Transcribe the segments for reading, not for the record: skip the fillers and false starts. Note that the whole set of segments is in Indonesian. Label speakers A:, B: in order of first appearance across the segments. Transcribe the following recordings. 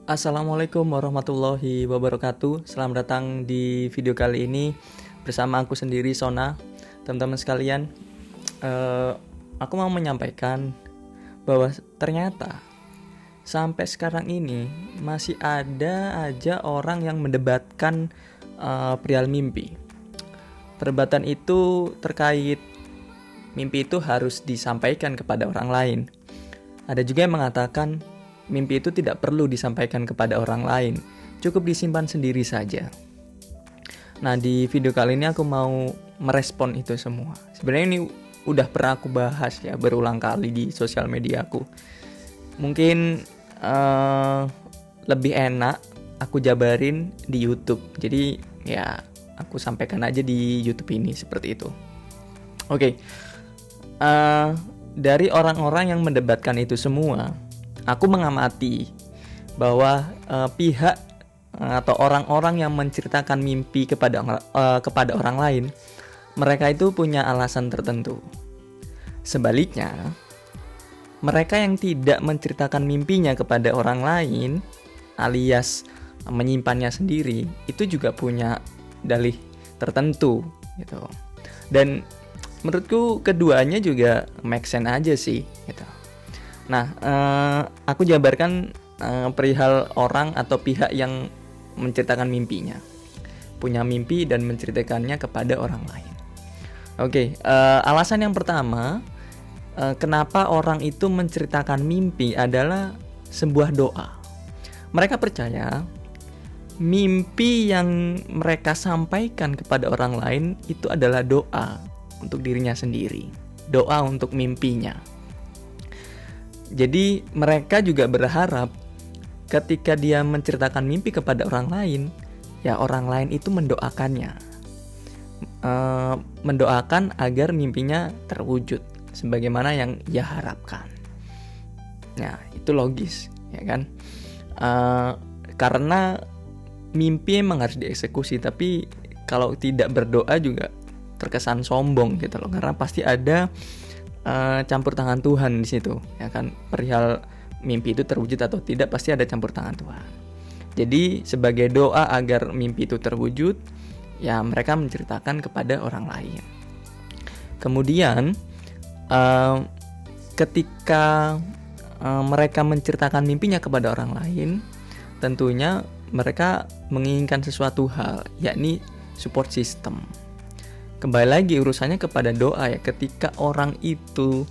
A: Assalamualaikum warahmatullahi wabarakatuh. Selamat datang di video kali ini bersama aku sendiri, Sona. Teman-teman sekalian, aku mau menyampaikan bahwa ternyata sampai sekarang ini masih ada aja orang yang mendebatkan perihal mimpi. Perdebatan itu terkait mimpi itu harus disampaikan kepada orang lain. Ada juga yang mengatakan mimpi itu tidak perlu disampaikan kepada orang lain, cukup disimpan sendiri saja. Nah, di video kali ini aku mau merespon itu semua. Sebenarnya ini udah pernah aku bahas ya berulang kali di sosial media aku. Mungkin lebih enak aku jabarin di YouTube. Jadi ya aku sampaikan aja di YouTube ini seperti itu. Oke. Dari orang-orang yang mendebatkan itu semua, aku mengamati bahwa pihak atau orang-orang yang menceritakan mimpi kepada orang lain, mereka itu punya alasan tertentu. Sebaliknya, mereka yang tidak menceritakan mimpinya kepada orang lain, alias menyimpannya sendiri, itu juga punya dalih tertentu, gitu. Dan menurutku keduanya juga make sense aja sih, gitu. Nah, aku jabarkan perihal orang atau pihak yang menceritakan mimpinya, punya mimpi dan menceritakannya kepada orang lain. Oke, alasan yang pertama, kenapa orang itu menceritakan mimpi adalah sebuah doa. Mereka percaya mimpi yang mereka sampaikan kepada orang lain itu adalah doa untuk dirinya sendiri, doa untuk mimpinya. Jadi mereka juga berharap ketika dia menceritakan mimpi kepada orang lain, ya orang lain itu mendoakannya, mendoakan agar mimpinya terwujud sebagaimana yang ia harapkan. Nah, itu logis, ya kan? Karena mimpi emang harus dieksekusi, tapi kalau tidak berdoa juga terkesan sombong gitu loh, karena pasti ada campur tangan Tuhan di situ, ya kan? Perihal mimpi itu terwujud atau tidak pasti ada campur tangan Tuhan. Jadi sebagai doa agar mimpi itu terwujud, ya mereka menceritakan kepada orang lain. Kemudian ketika mereka menceritakan mimpinya kepada orang lain, tentunya mereka menginginkan sesuatu hal, yakni support system. Kembali lagi urusannya kepada doa ya. Ketika orang itu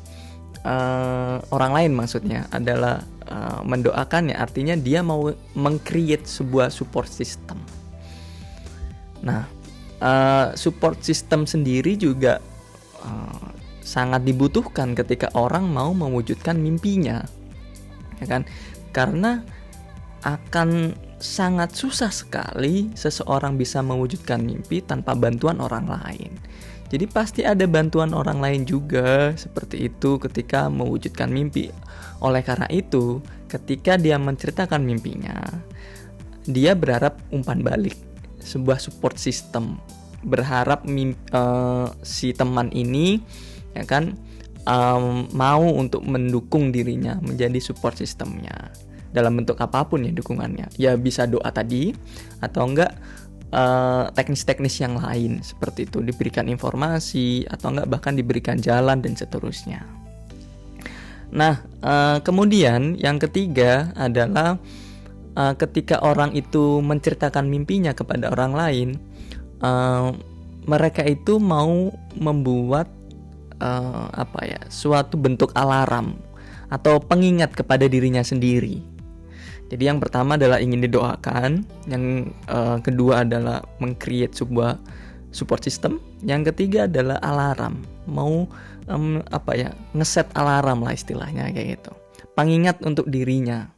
A: orang lain maksudnya adalah mendoakannya, artinya dia mau meng-create sebuah support system. Nah, support system sendiri juga sangat dibutuhkan ketika orang mau mewujudkan mimpinya, ya kan? Karena akan sangat susah sekali seseorang bisa mewujudkan mimpi tanpa bantuan orang lain. Jadi pasti ada bantuan orang lain juga seperti itu ketika mewujudkan mimpi. Oleh karena itu, ketika dia menceritakan mimpinya, dia berharap umpan balik, sebuah support system. Berharap si teman ini, ya kan, mau untuk mendukung dirinya menjadi support systemnya. Dalam bentuk apapun ya dukungannya. Ya bisa doa tadi, atau enggak teknis-teknis yang lain seperti itu, diberikan informasi atau enggak bahkan diberikan jalan dan seterusnya. Nah, kemudian yang ketiga adalah ketika orang itu menceritakan mimpinya kepada orang lain, mereka itu mau membuat suatu bentuk alarm atau pengingat kepada dirinya sendiri. Jadi yang pertama adalah ingin didoakan, yang kedua adalah meng-create sebuah support system, yang ketiga adalah alarm, mau ngeset alarm lah istilahnya kayak gitu. Pengingat untuk dirinya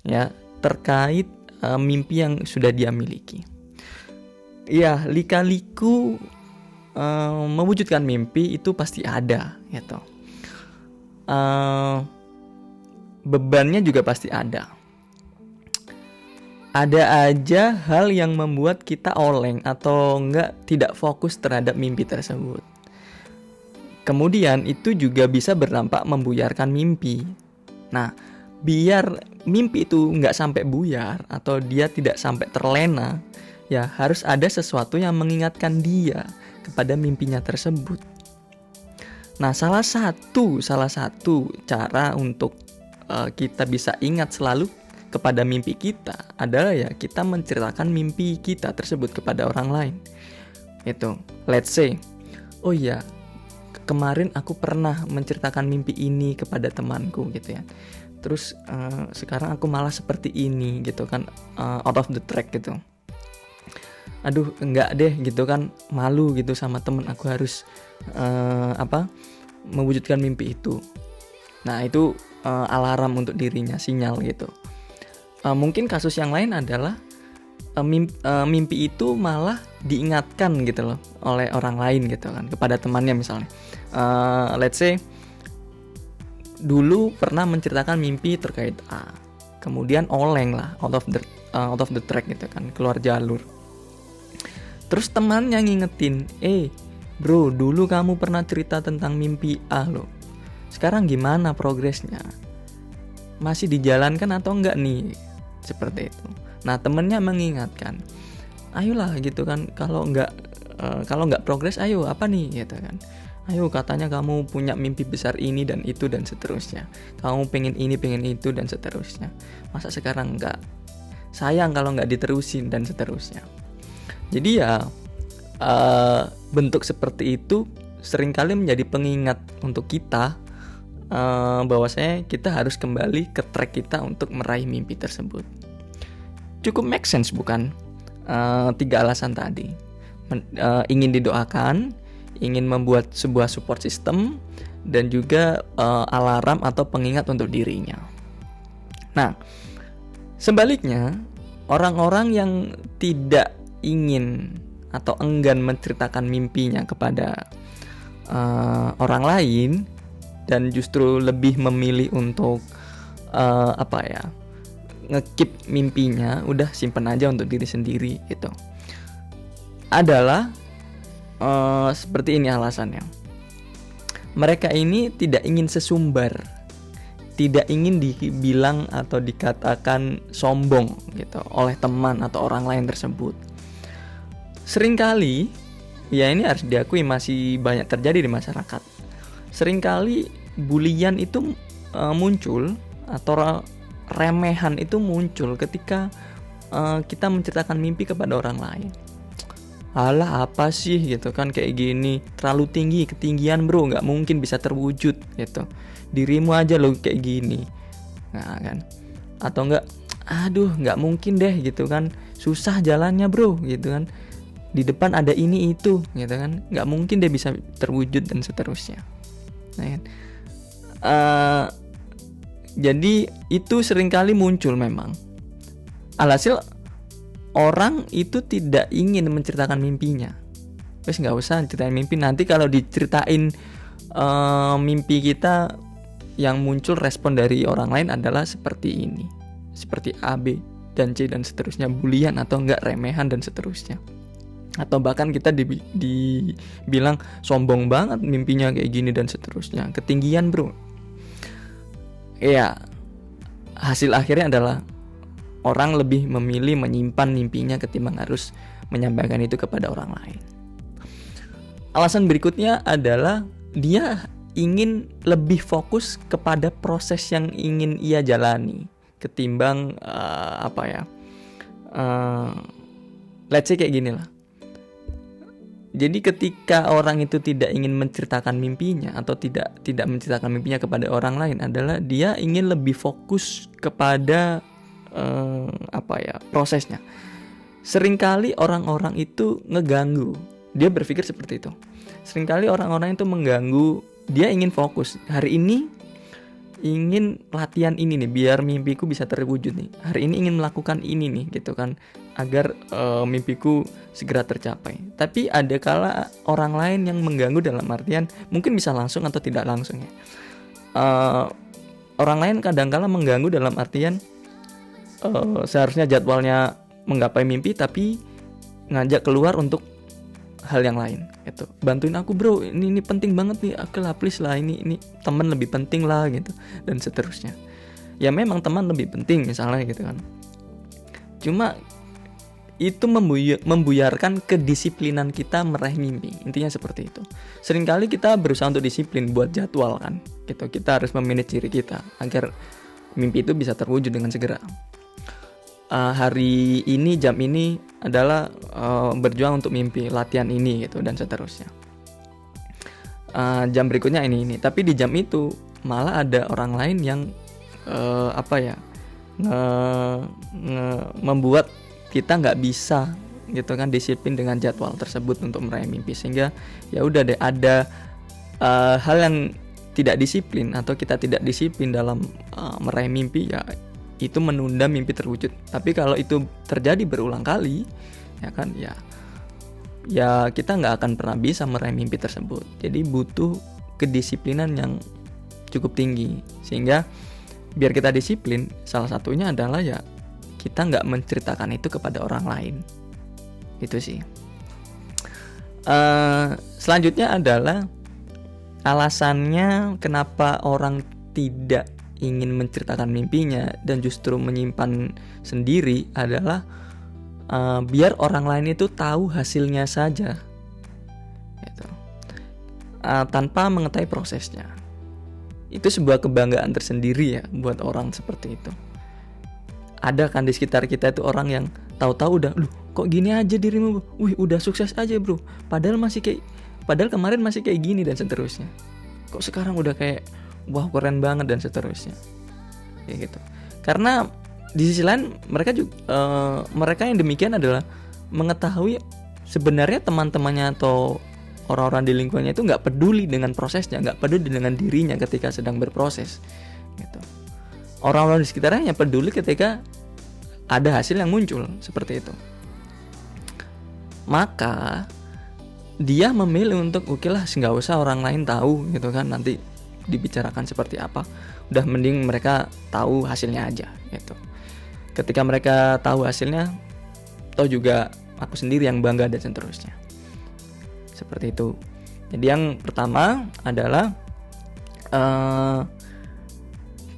A: ya terkait mimpi yang sudah dia miliki. Ya, lika-liku mewujudkan mimpi itu pasti ada gitu. Bebannya juga pasti ada. Ada aja hal yang membuat kita oleng atau enggak tidak fokus terhadap mimpi tersebut. Kemudian itu juga bisa berdampak membuyarkan mimpi. Nah, biar mimpi itu nggak sampai buyar atau dia tidak sampai terlena, ya harus ada sesuatu yang mengingatkan dia kepada mimpinya tersebut. Nah, salah satu cara untuk kita bisa ingat selalu kepada mimpi kita adalah ya kita menceritakan mimpi kita tersebut kepada orang lain. Itu, let's say, oh iya, kemarin aku pernah menceritakan mimpi ini kepada temanku gitu ya. Terus sekarang aku malah seperti ini gitu kan, out of the track gitu. Aduh, enggak deh gitu kan, malu gitu sama temen, aku harus mewujudkan mimpi itu. Nah, itu alarm untuk dirinya, sinyal gitu. Mungkin kasus yang lain adalah mimpi itu malah diingatkan gitu loh oleh orang lain gitu kan, kepada temannya misalnya. Let's say dulu pernah menceritakan mimpi terkait A, kemudian oleng lah, out of the track gitu kan, keluar jalur. Terus temannya ngingetin, bro, dulu kamu pernah cerita tentang mimpi A loh, sekarang gimana progresnya, masih dijalankan atau enggak nih, seperti itu. Nah, temennya mengingatkan, ayolah gitu kan, kalau nggak progres, ayo apa nih gitu kan. Ayo, katanya kamu punya mimpi besar ini dan itu dan seterusnya. Kamu pengen ini, pengen itu dan seterusnya. Masa sekarang enggak? Sayang kalau nggak diterusin dan seterusnya. Jadi ya bentuk seperti itu seringkali menjadi pengingat untuk kita bahwasanya kita harus kembali ke track kita untuk meraih mimpi tersebut. Cukup make sense bukan? 3 alasan tadi. Ingin didoakan, ingin membuat sebuah support system, dan juga alarm atau pengingat untuk dirinya. Nah, sebaliknya, orang-orang yang tidak ingin atau enggan menceritakan mimpinya kepada orang lain dan justru lebih memilih untuk nge-keep mimpinya, udah simpen aja untuk diri sendiri gitu, adalah seperti ini alasannya. Mereka ini tidak ingin sesumbar, tidak ingin dibilang atau dikatakan sombong gitu oleh teman atau orang lain tersebut. Seringkali, ya ini harus diakui masih banyak terjadi di masyarakat. Seringkali bulian itu muncul atau remehan itu muncul ketika kita menceritakan mimpi kepada orang lain. Alah, apa sih gitu kan, kayak gini terlalu tinggi, ketinggian bro, nggak mungkin bisa terwujud gitu, dirimu aja lo kayak gini. Nah kan, atau enggak, aduh nggak mungkin deh gitu kan, susah jalannya bro gitu kan, di depan ada ini itu gitu kan, nggak mungkin deh bisa terwujud dan seterusnya. Nah kan, jadi itu seringkali muncul memang. Alhasil orang itu tidak ingin menceritakan mimpinya. Wes nggak usah ceritain mimpi, nanti kalau diceritain mimpi kita yang muncul respon dari orang lain adalah seperti ini, seperti A, B, dan C dan seterusnya, bulian atau enggak remehan dan seterusnya. Atau bahkan kita dibilang sombong banget mimpinya kayak gini dan seterusnya, ketinggian bro. Ya, hasil akhirnya adalah orang lebih memilih menyimpan mimpinya ketimbang harus menyampaikan itu kepada orang lain. Alasan berikutnya adalah dia ingin lebih fokus kepada proses yang ingin ia jalani ketimbang let's say kayak gini lah. Jadi ketika orang itu tidak ingin menceritakan mimpinya atau tidak menceritakan mimpinya kepada orang lain, adalah dia ingin lebih fokus kepada prosesnya. Seringkali orang-orang itu ngeganggu. Dia berpikir seperti itu. Seringkali orang-orang itu mengganggu. Dia ingin fokus. Hari ini ingin latihan ini nih biar mimpiku bisa terwujud nih. Hari ini ingin melakukan ini nih gitu kan, agar mimpiku segera tercapai. Tapi ada kala orang lain yang mengganggu dalam artian mungkin bisa langsung atau tidak langsung ya. Orang lain kadang-kala mengganggu dalam artian seharusnya jadwalnya menggapai mimpi tapi ngajak keluar untuk hal yang lain gitu. Bantuin aku bro, ini penting banget nih, aku lah please lah, ini teman lebih penting lah gitu dan seterusnya. ya memang teman lebih penting misalnya gitu kan. Cuma itu membuyarkan kedisiplinan kita meraih mimpi. Intinya seperti itu. Seringkali kita berusaha untuk disiplin buat jadwal kan gitu. Kita harus memanage diri kita agar mimpi itu bisa terwujud dengan segera. Hari ini jam ini adalah berjuang untuk mimpi, latihan ini gitu dan seterusnya. Jam berikutnya ini. Tapi di jam itu malah ada orang lain yang membuat kita nggak bisa gitu kan disiplin dengan jadwal tersebut untuk meraih mimpi, sehingga ya udah deh ada hal yang tidak disiplin atau kita tidak disiplin dalam meraih mimpi, ya itu menunda mimpi terwujud. Tapi kalau itu terjadi berulang kali ya kan ya kita nggak akan pernah bisa meraih mimpi tersebut. Jadi butuh kedisiplinan yang cukup tinggi, sehingga biar kita disiplin salah satunya adalah ya kita nggak menceritakan itu kepada orang lain. Itu sih. Selanjutnya adalah alasannya kenapa orang tidak ingin menceritakan mimpinya dan justru menyimpan sendiri adalah biar orang lain itu tahu hasilnya saja, gitu. Tanpa mengetahui prosesnya. Itu sebuah kebanggaan tersendiri ya buat orang seperti itu. Ada kan di sekitar kita itu orang yang tahu-tahu udah, kok gini aja dirimu, udah sukses aja bro, padahal kemarin masih kayak gini dan seterusnya. Kok sekarang udah kayak wah keren banget dan seterusnya, kayak gitu. Karena di sisi lain mereka yang demikian adalah mengetahui sebenarnya teman-temannya atau orang-orang di lingkungannya itu nggak peduli dengan prosesnya, nggak peduli dengan dirinya ketika sedang berproses, gitu. Orang-orang di sekitarnya hanya peduli ketika ada hasil yang muncul seperti itu. Maka dia memilih untuk oke lah, nggak usah orang lain tahu gitu kan, nanti dibicarakan seperti apa. Udah mending mereka tahu hasilnya aja gitu. Ketika mereka tahu hasilnya, toh juga aku sendiri yang bangga dan seterusnya. Seperti itu. Jadi yang pertama adalah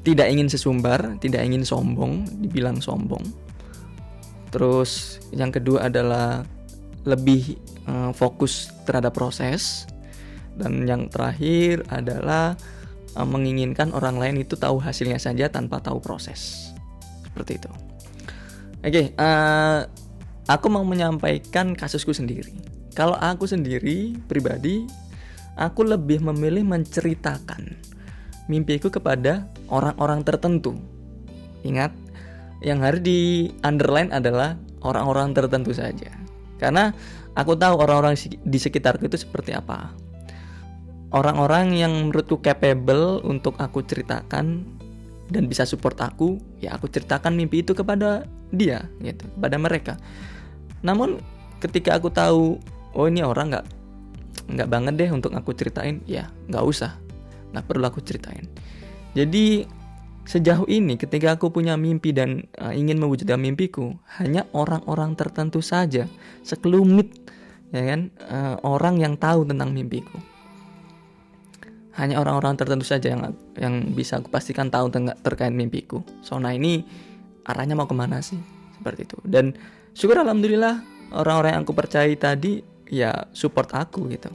A: tidak ingin sesumbar, tidak ingin sombong, dibilang sombong. Terus yang kedua adalah lebih fokus terhadap proses. Dan yang terakhir adalah menginginkan orang lain itu tahu hasilnya saja tanpa tahu proses. Seperti itu. Oke, aku mau menyampaikan kasusku sendiri. Kalau aku sendiri pribadi, aku lebih memilih menceritakan mimpiku kepada orang-orang tertentu. Ingat, yang harus di underline adalah orang-orang tertentu saja. Karena aku tahu orang-orang di sekitarku itu seperti apa. Orang-orang yang menurutku capable untuk aku ceritakan dan bisa support aku, ya aku ceritakan mimpi itu kepada dia, gitu, kepada mereka. Namun ketika aku tahu, oh ini orang nggak banget deh untuk aku ceritain, ya nggak usah. Nggak perlu aku ceritain. Jadi sejauh ini ketika aku punya mimpi dan ingin mewujudkan mimpiku, hanya orang-orang tertentu saja, sekelumit ya kan, orang yang tahu tentang mimpiku. Hanya orang-orang tertentu saja yang bisa aku pastikan tahu terkait mimpiku. So nah ini arahnya mau kemana sih? Seperti itu. Dan syukur alhamdulillah orang-orang yang aku percayai tadi ya support aku gitu.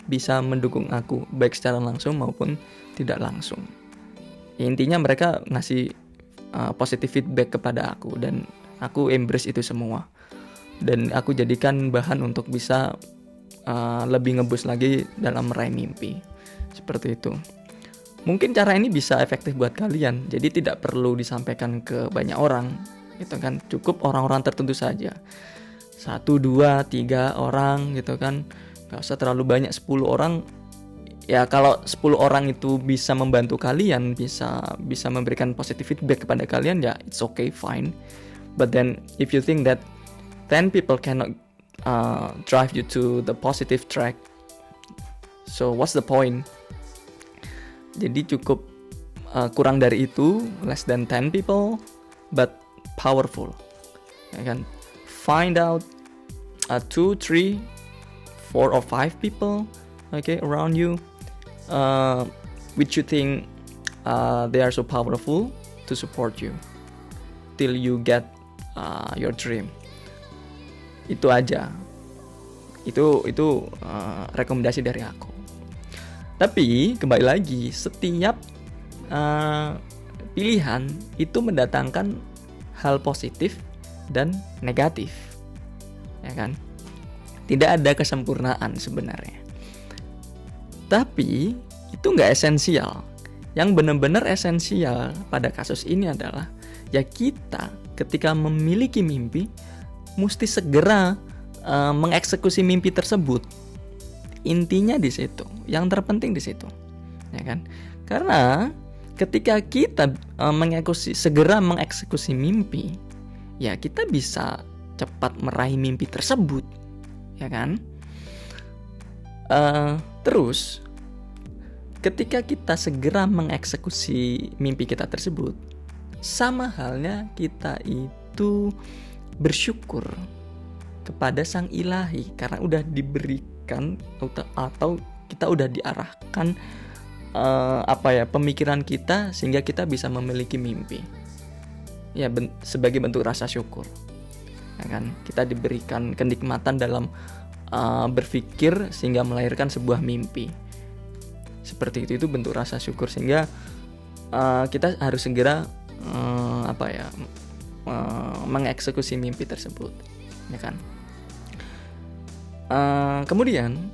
A: Bisa mendukung aku baik secara langsung maupun tidak langsung. Ya, intinya mereka ngasih positive feedback kepada aku dan aku embrace itu semua. Dan aku jadikan bahan untuk bisa lebih ngeboost lagi dalam meraih mimpi. Seperti itu. Mungkin cara ini bisa efektif buat kalian. Jadi tidak perlu disampaikan ke banyak orang, gitu kan. Cukup orang-orang tertentu saja. 1, 2, 3 orang gitu kan. Gak usah terlalu banyak, 10 orang. Ya kalau 10 orang itu bisa membantu kalian, bisa memberikan positive feedback kepada kalian, ya it's okay, fine. But then if you think that 10 people cannot drive you to the positive track, so what's the point? Jadi cukup kurang dari itu, less than 10 people, but powerful. Ya kan? Find out 2, 3, 4 or 5 people, okay, around you, which you think they are so powerful to support you till you get your dream. Itu aja. Itu rekomendasi dari aku. Tapi kembali lagi, setiap pilihan itu mendatangkan hal positif dan negatif, ya kan? Tidak ada kesempurnaan sebenarnya. Tapi itu nggak esensial. Yang benar-benar esensial pada kasus ini adalah ya kita ketika memiliki mimpi mesti segera mengeksekusi mimpi tersebut. Intinya di situ, yang terpenting di situ, ya kan? Karena ketika kita segera mengeksekusi mimpi, ya kita bisa cepat meraih mimpi tersebut, ya kan? Terus ketika kita segera mengeksekusi mimpi kita tersebut, sama halnya kita itu bersyukur kepada Sang Ilahi karena udah diberikan atau kita udah diarahkan pemikiran kita sehingga kita bisa memiliki mimpi. Ya, sebagai bentuk rasa syukur. Ya kan? Kita diberikan kenikmatan dalam berpikir sehingga melahirkan sebuah mimpi. Seperti itu bentuk rasa syukur, sehingga kita harus segera mengeksekusi mimpi tersebut, ya kan? Kemudian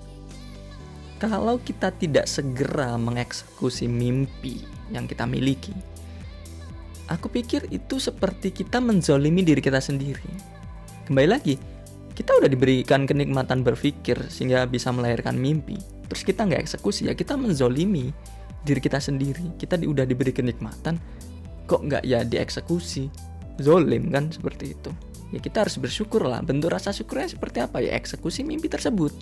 A: kalau kita tidak segera mengeksekusi mimpi yang kita miliki, aku pikir itu seperti kita menzolimi diri kita sendiri. Kembali lagi, kita udah diberikan kenikmatan berpikir sehingga bisa melahirkan mimpi, terus kita nggak eksekusi, ya kita menzolimi diri kita sendiri. Kita udah diberi kenikmatan, kok nggak ya dieksekusi, zolim kan, seperti itu. Ya kita harus bersyukur lah. Bentuk rasa syukurnya seperti apa? Ya eksekusi mimpi tersebut.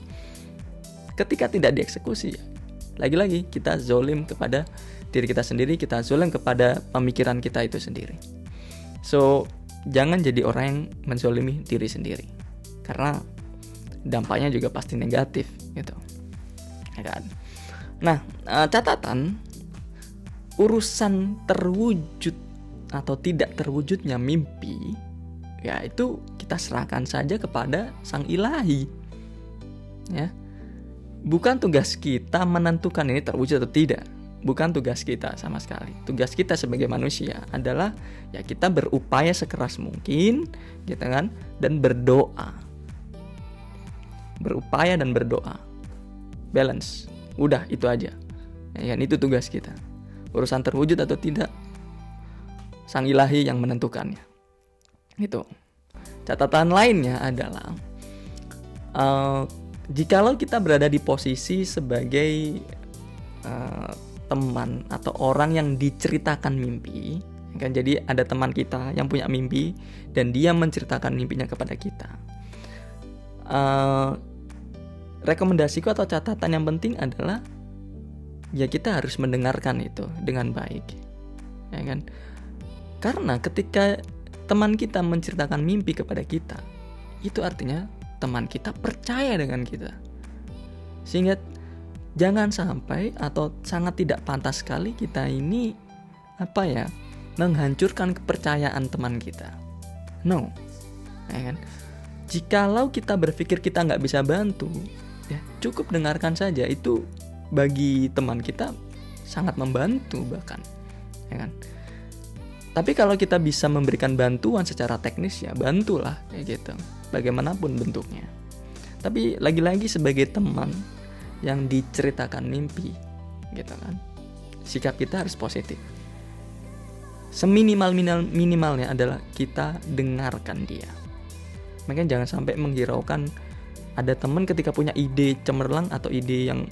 A: Ketika tidak dieksekusi, lagi-lagi kita zolim kepada diri kita sendiri, kita zolim kepada pemikiran kita itu sendiri. So, jangan jadi orang yang menzolimi diri sendiri, karena dampaknya juga pasti negatif gitu, ya kan? Nah, catatan, urusan terwujud atau tidak terwujudnya mimpi, ya itu kita serahkan saja kepada Sang Ilahi, ya. Bukan tugas kita menentukan ini terwujud atau tidak. Bukan tugas kita sama sekali. Tugas kita sebagai manusia adalah ya kita berupaya sekeras mungkin, gitu kan, dan berdoa. Berupaya dan berdoa. Balance. Udah, itu aja. Ya, itu tugas kita. Urusan terwujud atau tidak, Sang Ilahi yang menentukannya. Gitu. Catatan lainnya adalah jikalau kita berada di posisi sebagai teman atau orang yang diceritakan mimpi, kan? Jadi ada teman kita yang punya mimpi dan dia menceritakan mimpinya kepada kita. Rekomendasiku atau catatan yang penting adalah ya kita harus mendengarkan itu dengan baik, ya kan? Karena ketika teman kita menceritakan mimpi kepada kita, itu artinya teman kita percaya dengan kita. Sehingga jangan sampai atau sangat tidak pantas sekali kita ini menghancurkan kepercayaan teman kita. No, ya kan? Jikalau kita berpikir kita nggak bisa bantu, ya cukup dengarkan saja. Itu bagi teman kita sangat membantu bahkan, ya kan? Tapi kalau kita bisa memberikan bantuan secara teknis, ya bantulah, kayak gitu, bagaimanapun bentuknya. Tapi lagi-lagi sebagai teman yang diceritakan mimpi, gitu kan, sikap kita harus positif. Seminimal-minimalnya adalah kita dengarkan dia. Makanya jangan sampai menghiraukan. Ada teman ketika punya ide cemerlang atau ide yang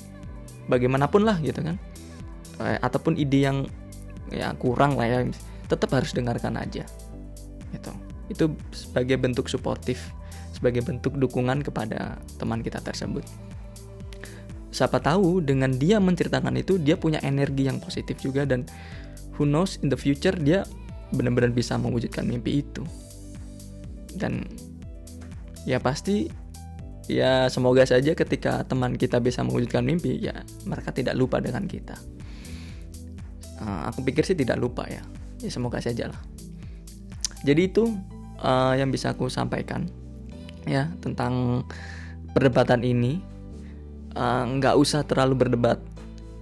A: bagaimanapun lah, gitu kan, ataupun ide yang ya kurang lah ya, tetap harus dengarkan aja, gitu. Itu sebagai bentuk suportif, sebagai bentuk dukungan kepada teman kita tersebut. Siapa tahu dengan dia menceritakan itu, dia punya energi yang positif juga, dan who knows in the future dia benar-benar bisa mewujudkan mimpi itu. Dan ya pasti, ya semoga saja ketika teman kita bisa mewujudkan mimpi, ya mereka tidak lupa dengan kita. Aku pikir sih tidak lupa ya. Ya semoga saja lah. Jadi itu yang bisa aku sampaikan ya tentang perdebatan ini. Nggak usah terlalu berdebat.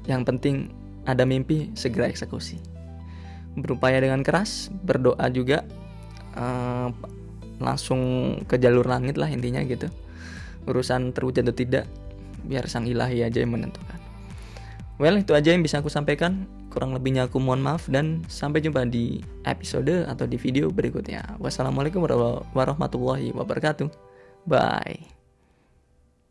A: Yang penting ada mimpi, segera eksekusi. Berupaya dengan keras, berdoa juga, langsung ke jalur langit lah intinya gitu. Urusan terwujud atau tidak, biar sang ilahi aja yang menentukan. Well, itu aja yang bisa aku sampaikan. Kurang lebihnya aku mohon maaf, dan sampai jumpa di episode atau di video berikutnya. Wassalamualaikum warahmatullahi wabarakatuh. Bye.